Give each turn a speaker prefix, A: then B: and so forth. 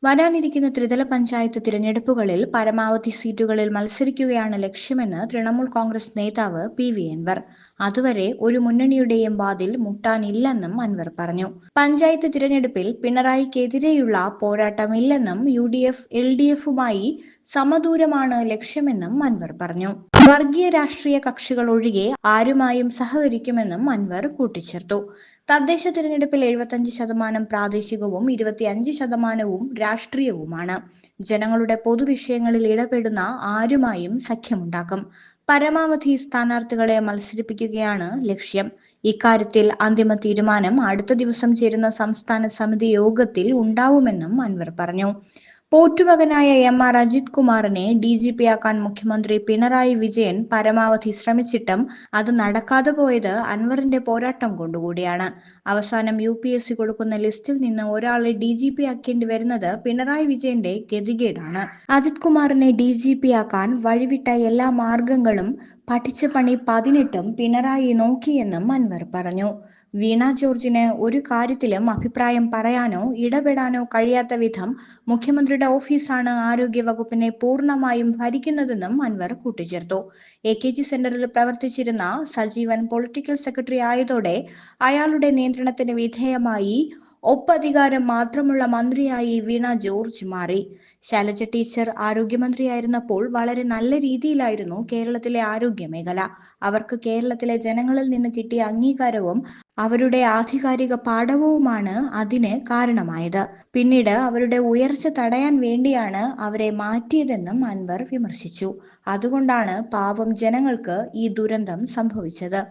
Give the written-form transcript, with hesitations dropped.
A: വരാനിരിക്കുന്ന ത്രിതല പഞ്ചായത്ത് തിരഞ്ഞെടുപ്പുകളിൽ പരമാവധി സീറ്റുകളിൽ മത്സരിക്കുകയാണ് ലക്ഷ്യമെന്ന് തൃണമൂൽ കോൺഗ്രസ് നേതാവ് പി.വി. അൻവർ. അതുവരെ ഒരു മുന്നണിയുടെയും വാതിൽ മുട്ടാനില്ലെന്നും അൻവർ പറഞ്ഞു. പഞ്ചായത്ത് തിരഞ്ഞെടുപ്പിൽ പിണറായിക്കെതിരെയുള്ള പോരാട്ടമില്ലെന്നും യു.ഡി.എഫ്, എൽ.ഡി.എഫുമായി സമദൂരമാണ് ലക്ഷ്യമെന്നും അൻവർ പറഞ്ഞു. വർഗീയ രാഷ്ട്രീയ കക്ഷികൾ ഒഴികെ ആരുമായും സഹകരിക്കുമെന്നും അൻവർ കൂട്ടിച്ചേർത്തു. തദ്ദേശ തിരഞ്ഞെടുപ്പിൽ 75% പ്രാദേശികവും 25% രാഷ്ട്രീയവുമാണ്. ജനങ്ങളുടെ പൊതുവിഷയങ്ങളിൽ ഇടപെടുന്ന ആരുമായും സഖ്യമുണ്ടാക്കും. പരമാവധി സ്ഥാനാർത്ഥികളെ മത്സരിപ്പിക്കുകയാണ് ലക്ഷ്യം. ഇക്കാര്യത്തിൽ അന്തിമ തീരുമാനം അടുത്ത ദിവസം ചേരുന്ന സംസ്ഥാന സമിതി യോഗത്തിൽ ഉണ്ടാവുമെന്നും അൻവർ പറഞ്ഞു. പോറ്റുമകനായ എം.ആർ. അജിത് കുമാറിനെ DGP-ആക്കാൻ മുഖ്യമന്ത്രി പിണറായി വിജയൻ പരമാവധി ശ്രമിച്ചിട്ടും അത് നടക്കാതെ പോയത് അൻവറിന്റെ പോരാട്ടം കൊണ്ടുകൂടിയാണ്. അവസാനം UPSC കൊടുക്കുന്ന ലിസ്റ്റിൽ നിന്ന് ഒരാളെ DGP-ആക്കേണ്ടി വരുന്നത് പിണറായി വിജയന്റെ ഗതികേടാണ്. അജിത് കുമാറിനെ DGP-ആക്കാൻ വഴിവിട്ട എല്ലാ മാർഗങ്ങളും പഠിച്ച പണി 18ഉം പിണറായി നോക്കിയെന്നും അൻവർ പറഞ്ഞു. വീണ ജോർജിന് ഒരു കാര്യത്തിലും അഭിപ്രായം പറയാനോ ഇടപെടാനോ കഴിയാത്ത വിധം മുഖ്യമന്ത്രിയുടെ ഓഫീസാണ് ആരോഗ്യവകുപ്പിനെ പൂർണ്ണമായും ഭരിക്കുന്നതെന്നും അൻവർ കൂട്ടിച്ചേർത്തു. AKG സെന്ററിൽ പ്രവർത്തിച്ചിരുന്ന സജീവൻ പൊളിറ്റിക്കൽ സെക്രട്ടറി ആയതോടെ അയാളുടെ നിയന്ത്രണത്തിന് വിധേയമായി ഒപ്പധികാരം മാത്രമുള്ള മന്ത്രിയായി വീണ ജോർജ് മാറി. ശൈലജ ടീച്ചർ ആരോഗ്യമന്ത്രിയായിരുന്നപ്പോൾ വളരെ നല്ല രീതിയിലായിരുന്നു കേരളത്തിലെ ആരോഗ്യ മേഖല. അവർക്ക് കേരളത്തിലെ ജനങ്ങളിൽ നിന്ന് കിട്ടിയ അംഗീകാരവും അവരുടെ ആധികാരിക പാഠവുമാണ് അതിന് കാരണമായത്. പിന്നീട് അവരുടെ ഉയർച്ച തടയാൻ വേണ്ടിയാണ് അവരെ മാറ്റിയതെന്നും അൻവർ വിമർശിച്ചു. അതുകൊണ്ടാണ് പാവം ജനങ്ങൾക്ക് ഈ ദുരന്തം സംഭവിച്ചത്.